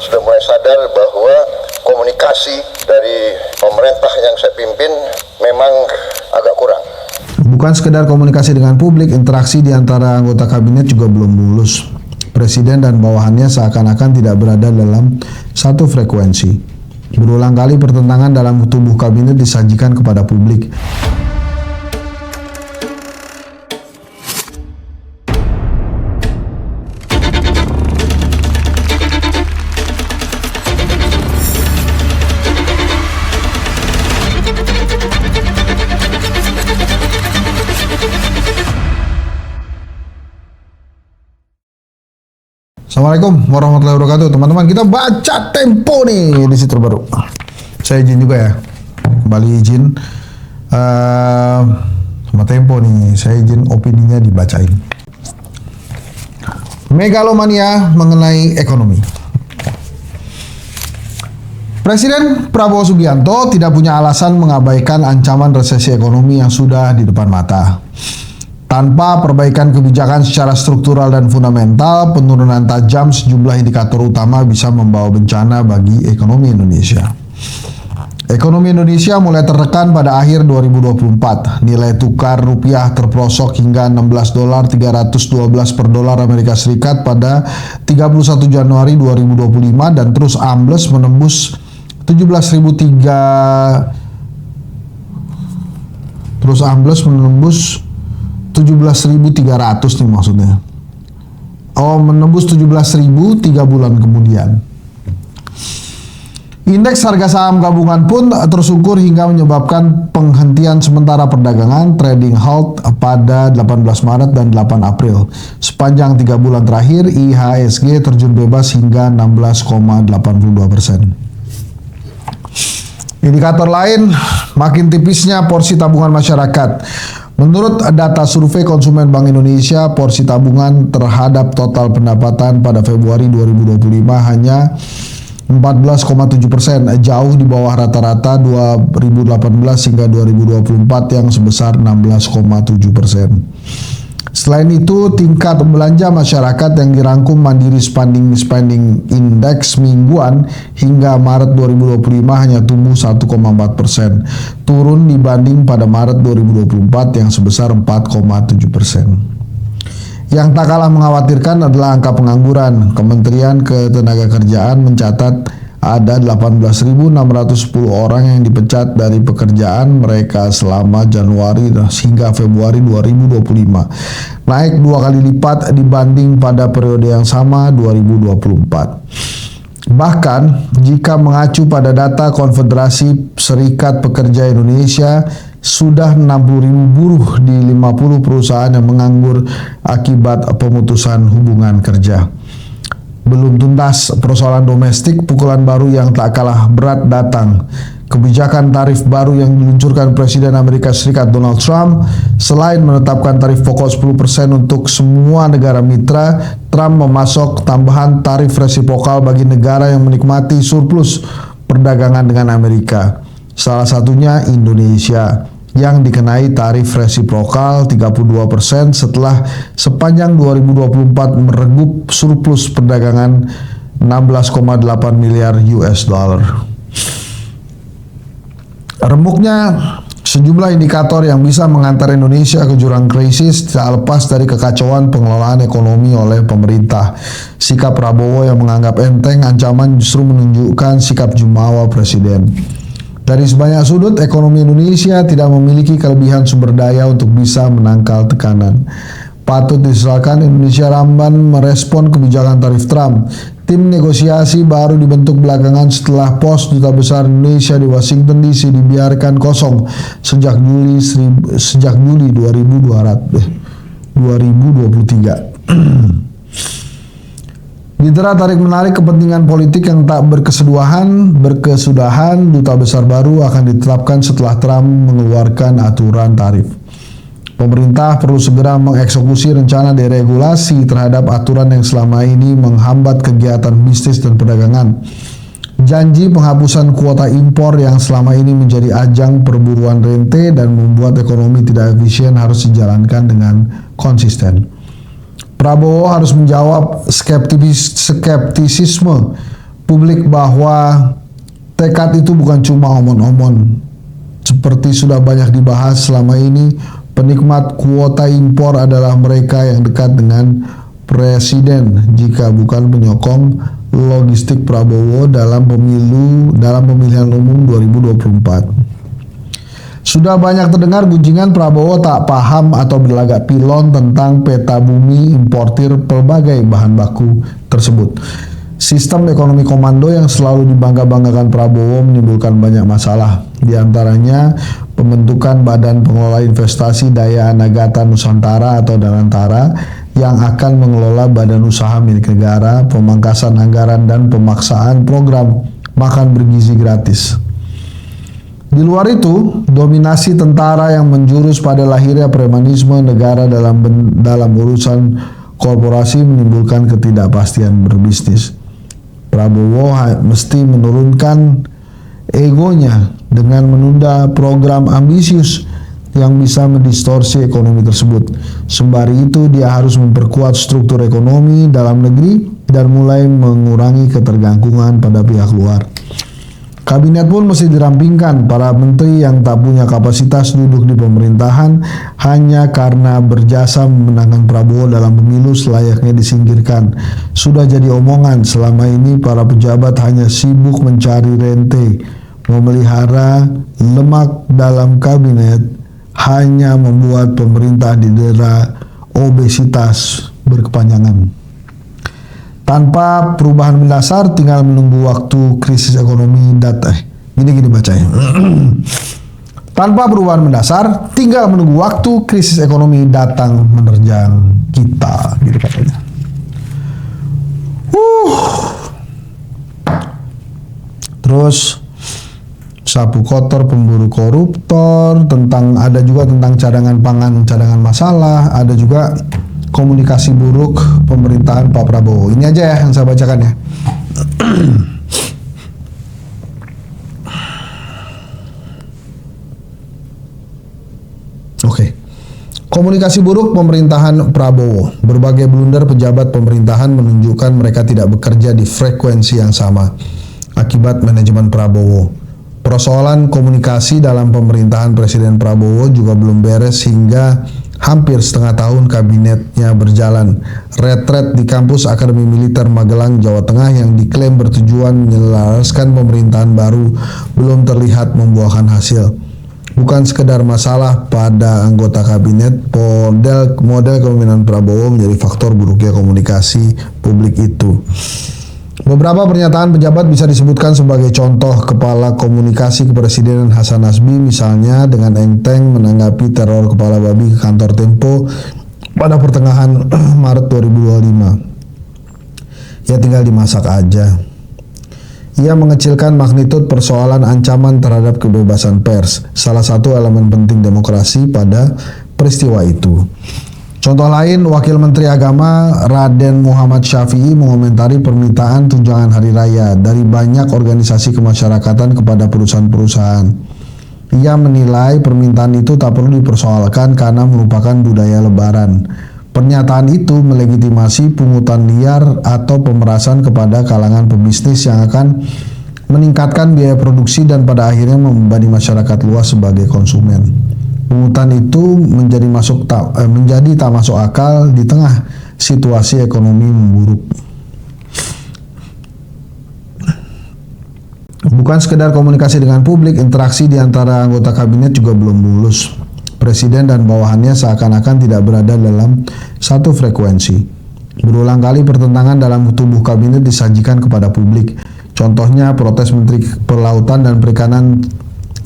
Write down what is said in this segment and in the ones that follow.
Sudah mulai sadar bahwa komunikasi dari pemerintah yang saya pimpin memang agak kurang. Bukan sekedar komunikasi dengan publik, interaksi di antara anggota kabinet juga belum mulus. Presiden dan bawahannya seakan-akan tidak berada dalam satu frekuensi. Berulang kali pertentangan dalam tubuh kabinet disajikan kepada publik. Assalamualaikum warahmatullahi wabarakatuh. Teman-teman, kita baca Tempo nih, edisi terbaru. Saya izin juga ya, kembali izin sama Tempo nih, saya izin opininya dibacain. Megalomania mengenai ekonomi. Presiden Prabowo Subianto tidak punya alasan mengabaikan ancaman resesi ekonomi yang sudah di depan mata. Tanpa perbaikan kebijakan secara struktural dan fundamental, penurunan tajam sejumlah indikator utama bisa membawa bencana bagi ekonomi Indonesia. Ekonomi Indonesia mulai tertekan pada akhir 2024. Nilai tukar rupiah terprosok hingga 16.312 per dolar Amerika Serikat pada 31 Januari 2025 dan terus ambles menembus 17.300 nih maksudnya. Menembus 17.000 3 bulan kemudian. Indeks harga saham gabungan pun tersungkur hingga menyebabkan penghentian sementara perdagangan trading halt pada 18 Maret dan 8 April. Sepanjang 3 bulan terakhir, IHSG terjun bebas hingga 16,82%. Indikator lain, makin tipisnya porsi tabungan masyarakat. Menurut data survei konsumen Bank Indonesia, porsi tabungan terhadap total pendapatan pada Februari 2025 hanya 14,7%, jauh di bawah rata-rata 2018 hingga 2024 yang sebesar 16,7%. Selain itu, tingkat belanja masyarakat yang dirangkum Mandiri Spending Index mingguan hingga Maret 2025 hanya tumbuh 1,4%, turun dibanding pada Maret 2024 yang sebesar 4,7%. Yang tak kalah mengkhawatirkan adalah angka pengangguran. Kementerian Ketenagakerjaan mencatat ada 18.610 orang yang dipecat dari pekerjaan mereka selama Januari hingga Februari 2025, naik 2 kali lipat dibanding pada periode yang sama 2024. Bahkan, jika mengacu pada data Konfederasi Serikat Pekerja Indonesia, sudah 60.000 buruh di 50 perusahaan yang menganggur akibat pemutusan hubungan kerja. Belum tuntas persoalan domestik, pukulan baru yang tak kalah berat datang. Kebijakan tarif baru yang diluncurkan Presiden Amerika Serikat Donald Trump, selain menetapkan tarif pokok 10% untuk semua negara mitra, Trump memasok tambahan tarif resiprokal bagi negara yang menikmati surplus perdagangan dengan Amerika. Salah satunya Indonesia, yang dikenai tarif resiprokal 32% setelah sepanjang 2024 meregup surplus perdagangan 16,8 miliar US dollar. Remuknya sejumlah indikator yang bisa mengantar Indonesia ke jurang krisis tak lepas dari kekacauan pengelolaan ekonomi oleh pemerintah. Sikap Prabowo yang menganggap enteng ancaman justru menunjukkan sikap jumawa Presiden. Dari sebanyak sudut, ekonomi Indonesia tidak memiliki kelebihan sumber daya untuk bisa menangkal tekanan. Patut disesalkan Indonesia lamban merespon kebijakan tarif Trump. Tim negosiasi baru dibentuk belakangan setelah pos Duta Besar Indonesia di Washington DC dibiarkan kosong sejak Juli 2023. Diterah tarik-menarik kepentingan politik yang tak berkesudahan, Duta Besar baru akan ditetapkan setelah Trump mengeluarkan aturan tarif. Pemerintah perlu segera mengeksekusi rencana deregulasi terhadap aturan yang selama ini menghambat kegiatan bisnis dan perdagangan. Janji penghapusan kuota impor yang selama ini menjadi ajang perburuan rente dan membuat ekonomi tidak efisien harus dijalankan dengan konsisten. Prabowo harus menjawab skeptisisme publik bahwa tekad itu bukan cuma omon-omon. Seperti sudah banyak dibahas selama ini, penikmat kuota impor adalah mereka yang dekat dengan Presiden jika bukan penyokong logistik Prabowo dalam pemilihan umum 2024. Sudah banyak terdengar gunjingan Prabowo tak paham atau berlagak pilon tentang peta bumi importir pelbagai bahan baku tersebut. Sistem ekonomi komando yang selalu dibangga-banggakan Prabowo menimbulkan banyak masalah. Di antaranya pembentukan Badan Pengelola Investasi Daya Anagata Nusantara atau Danantara yang akan mengelola badan usaha milik negara, pemangkasan anggaran dan pemaksaan program makan bergizi gratis. Di luar itu, dominasi tentara yang menjurus pada lahirnya premanisme negara dalam urusan korporasi menimbulkan ketidakpastian berbisnis. Prabowo mesti menurunkan egonya dengan menunda program ambisius yang bisa mendistorsi ekonomi tersebut. Sembari itu, dia harus memperkuat struktur ekonomi dalam negeri dan mulai mengurangi ketergantungan pada pihak luar. Kabinet pun mesti dirampingkan. Para menteri yang tak punya kapasitas duduk di pemerintahan hanya karena berjasa memenangkan Prabowo dalam pemilu selayaknya disingkirkan. Sudah jadi omongan selama ini para pejabat hanya sibuk mencari rente, memelihara lemak dalam kabinet hanya membuat pemerintah didera obesitas berkepanjangan. Tanpa perubahan mendasar, tinggal menunggu waktu krisis ekonomi datang. Gini bacanya. Tanpa perubahan mendasar, tinggal menunggu waktu krisis ekonomi datang menerjang kita. Gitu katanya. Terus sapu kotor pemburu koruptor, ada juga tentang cadangan pangan, cadangan masalah, ada juga komunikasi buruk pemerintahan Pak Prabowo. Ini aja ya yang saya bacakan ya. Oke. Komunikasi buruk pemerintahan Prabowo. Berbagai blunder pejabat pemerintahan menunjukkan mereka tidak bekerja di frekuensi yang sama akibat manajemen Prabowo. Persoalan komunikasi dalam pemerintahan Presiden Prabowo juga belum beres hingga hampir setengah tahun kabinetnya berjalan. Retret di kampus Akademi Militer Magelang, Jawa Tengah yang diklaim bertujuan menyelaraskan pemerintahan baru belum terlihat membuahkan hasil. Bukan sekedar masalah pada anggota kabinet, model kepemimpinan Prabowo menjadi faktor buruknya komunikasi publik itu. Beberapa pernyataan pejabat bisa disebutkan sebagai contoh. Kepala Komunikasi Kepresidenan Hasan Nasbi misalnya dengan enteng menanggapi teror kepala babi ke kantor Tempo pada pertengahan Maret 2025. Ya tinggal dimasak aja. Ia mengecilkan magnitud persoalan ancaman terhadap kebebasan pers, salah satu elemen penting demokrasi pada peristiwa itu. Contoh lain, Wakil Menteri Agama Raden Muhammad Syafi'i mengomentari permintaan tunjangan hari raya dari banyak organisasi kemasyarakatan kepada perusahaan-perusahaan. Ia menilai permintaan itu tak perlu dipersoalkan karena merupakan budaya lebaran. Pernyataan itu melegitimasi pungutan liar atau pemerasan kepada kalangan pebisnis yang akan meningkatkan biaya produksi dan pada akhirnya membebani masyarakat luas sebagai konsumen. Pungutan itu menjadi tak masuk akal di tengah situasi ekonomi memburuk. Bukan sekedar komunikasi dengan publik, interaksi di antara anggota kabinet juga belum mulus. Presiden dan bawahannya seakan-akan tidak berada dalam satu frekuensi. Berulang kali pertentangan dalam tubuh kabinet disajikan kepada publik. Contohnya protes Menteri Kelautan dan Perikanan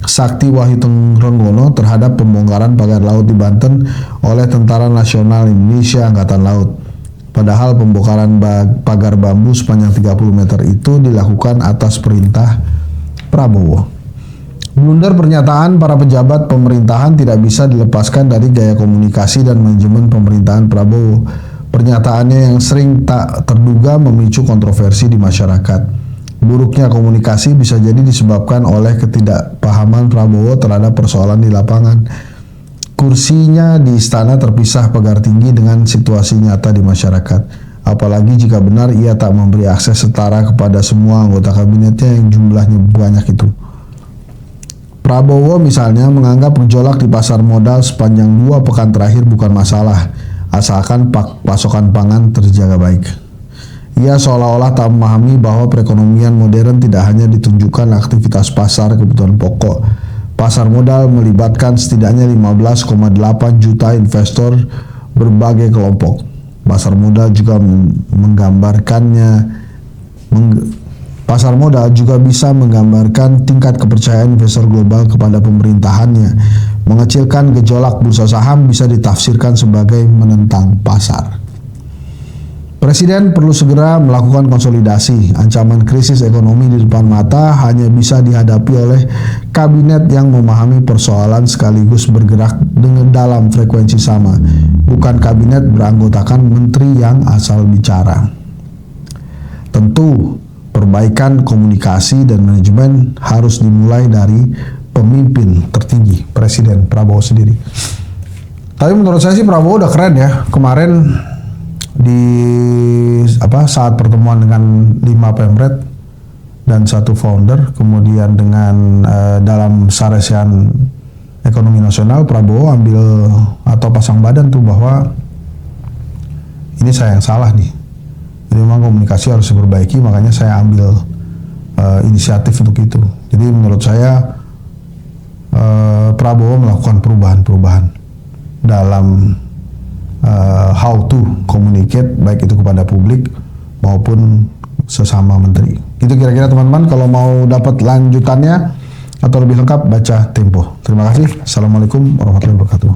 Sakti Wahyutrenggono terhadap pembongkaran pagar laut di Banten oleh Tentara Nasional Indonesia Angkatan Laut. Padahal pembongkaran pagar bambu sepanjang 30 meter itu dilakukan atas perintah Prabowo. Blunder pernyataan para pejabat pemerintahan tidak bisa dilepaskan dari gaya komunikasi dan manajemen pemerintahan Prabowo. Pernyataannya yang sering tak terduga memicu kontroversi di masyarakat. Buruknya komunikasi bisa jadi disebabkan oleh ketidakpahaman Prabowo terhadap persoalan di lapangan. Kursinya di istana terpisah pagar tinggi dengan situasi nyata di masyarakat. Apalagi jika benar ia tak memberi akses setara kepada semua anggota kabinetnya yang jumlahnya banyak itu. Prabowo misalnya menganggap gejolak di pasar modal sepanjang 2 pekan terakhir bukan masalah, asalkan pasokan pangan terjaga baik. Ia seolah-olah tak memahami bahwa perekonomian modern tidak hanya ditunjukkan aktivitas pasar kebutuhan pokok. Pasar modal melibatkan setidaknya 15,8 juta investor berbagai kelompok. Pasar modal juga Pasar modal juga bisa menggambarkan tingkat kepercayaan investor global kepada pemerintahannya. Mengecilkan gejolak bursa saham bisa ditafsirkan sebagai menentang pasar. Presiden perlu segera melakukan konsolidasi. Ancaman krisis ekonomi di depan mata hanya bisa dihadapi oleh kabinet yang memahami persoalan sekaligus bergerak dengan dalam frekuensi sama, bukan kabinet beranggotakan menteri yang asal bicara. Tentu, perbaikan komunikasi dan manajemen harus dimulai dari pemimpin tertinggi, Presiden Prabowo sendiri. Tapi menurut saya sih Prabowo udah keren ya. Kemarin saat pertemuan dengan 5 pemret dan 1 founder, kemudian dengan dalam Saresean Ekonomi Nasional, Prabowo ambil atau pasang badan tuh bahwa ini saya yang salah nih. Jadi memang komunikasi harus diperbaiki, makanya saya ambil inisiatif untuk itu. Jadi menurut saya Prabowo melakukan perubahan-perubahan dalam how to communicate, baik itu kepada publik maupun sesama menteri. Itu kira-kira teman-teman. Kalau mau dapat lanjutannya atau lebih lengkap, baca Tempo. Terima kasih. Assalamualaikum warahmatullahi wabarakatuh.